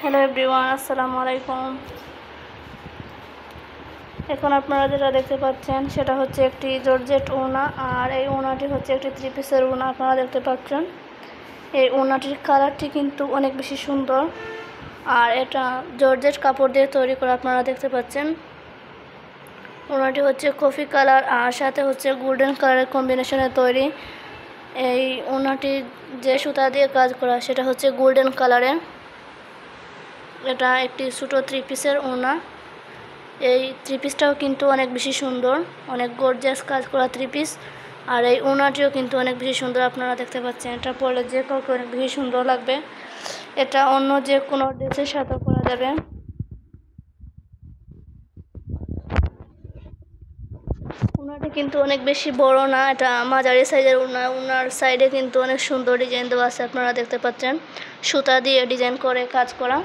Hello everyone, আসসালামু আলাইকুম। এখন আপনারা যেটা দেখতে পাচ্ছেন সেটা হচ্ছে একটি জর্জেট ওড়না, আর এই ওড়নাটি হচ্ছে একটি 3 পিসের ওড়না। আপনারা দেখতে পাচ্ছেন এই ওড়নাটির কালারটি কিন্তু অনেক বেশি সুন্দর, আর এটা জর্জেট কাপড় দিয়ে তৈরি করা। আপনারা দেখতে পাচ্ছেন ওড়নাটি হচ্ছে কফি কালার আর সাথে হচ্ছে গোল্ডেন কালারের কম্বিনেশনে তৈরি। এই ওড়নাটি যে সুতা দিয়ে কাজ করা সেটা হচ্ছে গোল্ডেন কালারের। এটা একটি ছোটো 3 পিসের ওড়না। এই 3 পিসটাও কিন্তু অনেক বেশি সুন্দর, অনেক গর্জিয়াস কাজ করা 3 পিস। আর এই ওড়নাটিও কিন্তু অনেক বেশি সুন্দর। আপনারা দেখতে পাচ্ছেন এটা পরলে যে কাউকে অনেক বেশি সুন্দর লাগবে। এটা অন্য যে কোনো ড্রেসের সাথেও পরা যাবে। ওড়নাটি কিন্তু অনেক বেশি বড় না, এটা মাঝারি সাইজের ওড়না। ওড়নার সাইডে কিন্তু অনেক সুন্দর ডিজাইন দেওয়া আছে। আপনারা দেখতে পাচ্ছেন সুতা দিয়ে ডিজাইন করে কাজ করা।